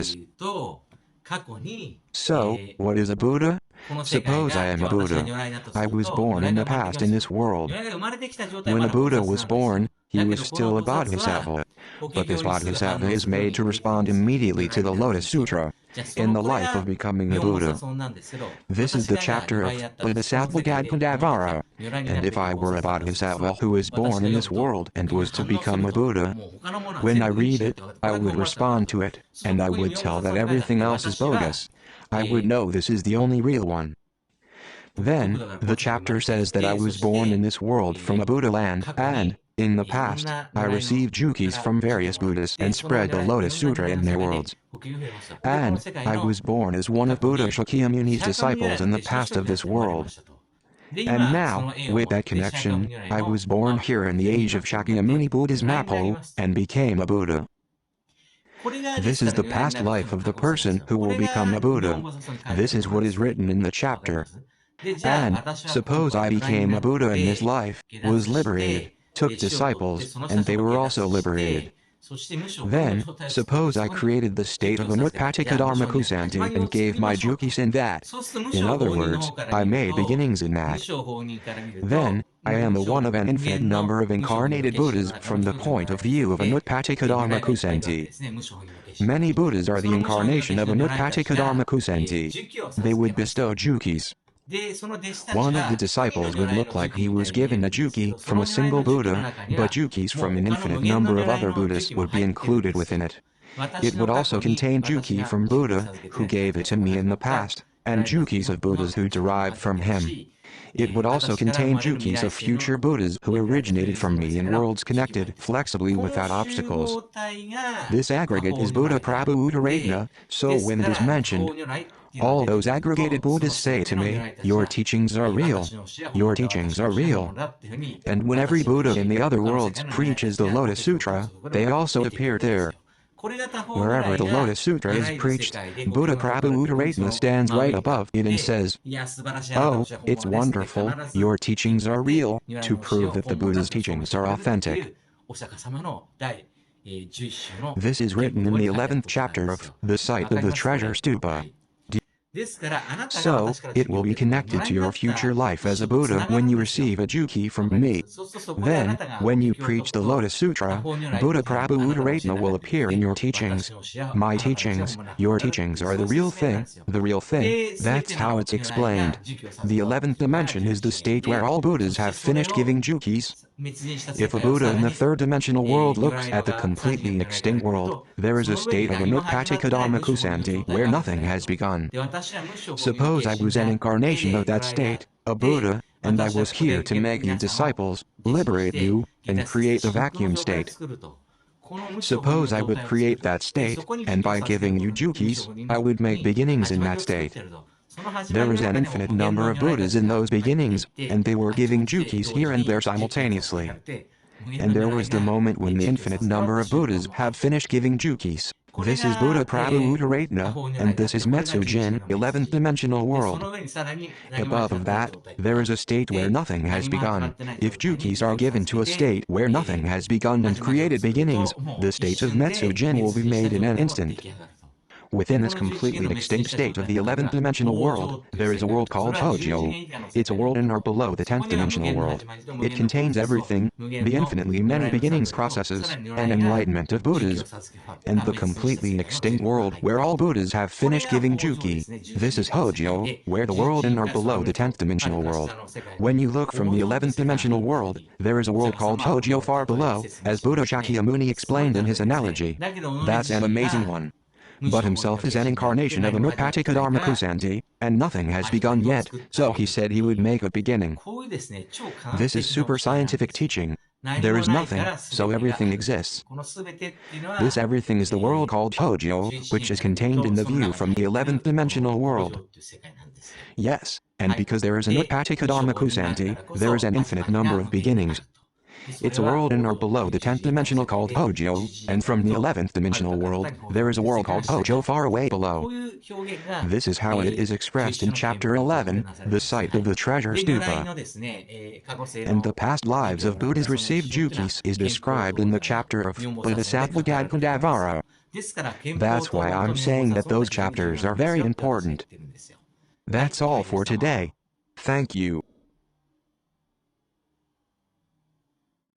Buddhas. と、過去に、 So, what is a Buddha? この世界 Suppose が I am a 私が Buddha. 如来だとす I ると、 was born in the 如来が生まれ past て in きま this す。 world. 如来が生まれてきた状態は When ま a だ菩薩 Buddha なん was です。 born, he だけ was ど、こ still の a 菩薩は、 bodhisattva. 法華 But 経 this にする反 bodhisattva 応 is するよう made に to できて respond ます。 immediately 如来 to the になるんで Lotus すね。 Sutra じゃあ、そ in の the これ life が of becoming 日 a 本語 Buddha. 発音なんですけど、 This is 私 the がじゃあ chapter 如 of 来だったら、この世界で Tathagata 如来にな Prabhutaratna. る And べき if I 菩 were 薩 a だとする bodhisattva と、 who was 私 born が in 読 this むと、 world and 君が was to 反応す become る a と、 Buddha, もう他のものは when 全 I 部いい read しよっ it, て、こ I れが would 本語だったら respond to it, そ and の I ここに would 日 tell 本語 that 発音が書いてあっ everything て、 else is 私は、 bogus. I would know this is the only real one. 僕 Then, だから the この世界に生ま chapter れて says き that I て、そ was し born in て、 this world from a Buddha land, 過去 and, に in the いろん past, な I 如来の received 人 Jukis から from 教えて various もらっ Buddhas て、 and その spread 如 the 来のい Lotus ろんな Sutra 如来 in の their 中で worlds. 呼吸を増えました。で、この And 世界 I の was born as one of 過去 Buddha に Shakyamuni's 釈迦無如来 disciples と in the 弟子として past of やっ this て生まれま world. したと。で、 And 今、そ now, の縁を with 持っ that て釈迦無 connection, 如来 I の was born here in the 上に age な of っているの Shakyamuni で、 Buddha's 如来になり Mappo ます。 and became a Buddha. これがで This すか is ら the 如来に past なる人 life の of the 覚悟をするんです person よ。 who こ will れ become a が日本 Buddha. 語発音に書いてあ This る is 言葉 what で is す。 written in the わかりま chapter. す？ And suppose I became a Buddha in this life, was liberated, took disciples, and they were also liberated. Then, suppose I created the state of Anutpattika-Dharma-Ksanti and gave my Jukis in that. In other words, I made beginnings in that. Then, I am the one of an infinite number of incarnated Buddhas from the point of view of Anutpattika-Dharma-Ksanti. Many Buddhas are the incarnation of Anutpattika-Dharma-Ksanti. They would bestow Jukis. One of the disciples would look like he was given a Juki from a single Buddha, but Jukis from an infinite number of other Buddhas would be included within it. It would also contain Juki from Buddha, who gave it to me in the past, and Jukis of Buddhas who derived from him. It would also contain Jukis of future Buddhas who originated from me in worlds connected flexibly without obstacles. This aggregate is Buddha Prabhutaratna, so when it is mentioned, all those aggregated Buddhas say to me, your teachings are real. Your teachings are real. And when every Buddha in the other worlds preaches the Lotus Sutra, they also appear there. Wherever the Lotus Sutra is preached, Buddha Prabhutaratna stands right above it and says, "Oh, it's wonderful, your teachings are real," to prove that the Buddha's teachings are authentic. This is written in the 11th chapter of The Site of the Treasure Stupa. So, it will be connected to your future life as a Buddha when you receive a Juki from me. Then, when you preach the Lotus Sutra, Buddha Prabhutaratna will appear in your teachings. My teachings, your teachings are the real thing, that's how it's explained. The 11th dimension is the state where all Buddhas have finished giving Jukis. If a Buddha in the third dimensional world looks at the completely extinct world, there is a state of Anutpattika-Dharma-Ksanti where nothing has begun. Suppose I was an incarnation of that state, a Buddha, and I was here to make you disciples, liberate you, and create the vacuum state. Suppose I would create that state, and by giving you Jukis, I would make beginnings in that state. There is an infinite number of Buddhas in those beginnings, and they were giving Jukis here and there simultaneously. And there was the moment when the infinite number of Buddhas have finished giving Jukis. This is Buddha Prabhutaratna, and this is Metsujin, 11th dimensional world. Above that, there is a state where nothing has begun. If Jukis are given to a state where nothing has begun and created beginnings, the states of Metsujin will be made in an instant. Within this completely extinct state of the 11th dimensional world, there is a world called Hojo. It's a world in or below the 10th dimensional world. It contains everything, the infinitely many beginnings processes, and enlightenment of Buddhas, and the completely extinct world where all Buddhas have finished giving Juki. This is Hojo, where the world in or below the 10th dimensional world. When you look from the 11th dimensional world, there is a world called Hojo far below, as Buddha Shakyamuni explained in his analogy. That's an amazing one. But himself is an incarnation of Anutpattika-Dharma-Ksanti, and nothing has begun yet, so he said he would make a beginning. This is super scientific teaching. There is nothing, so everything exists. This everything is the world called Hojo, which is contained in the view from the 11th dimensional world. Yes, and because there is Anutpattika-Dharma-Ksanti, there is an infinite number of beginnings. It's a world in or below the 10th dimensional called Hojo, and from the 11th dimensional world, there is a world called Hojo far away below. This is how it is expressed in chapter 11, the site of the treasure stupa. And the past lives of Buddhas received Jukis is described in the chapter of Bodhisattva Gadavara. That's why I'm saying that those chapters are very important. That's all for today. Thank you.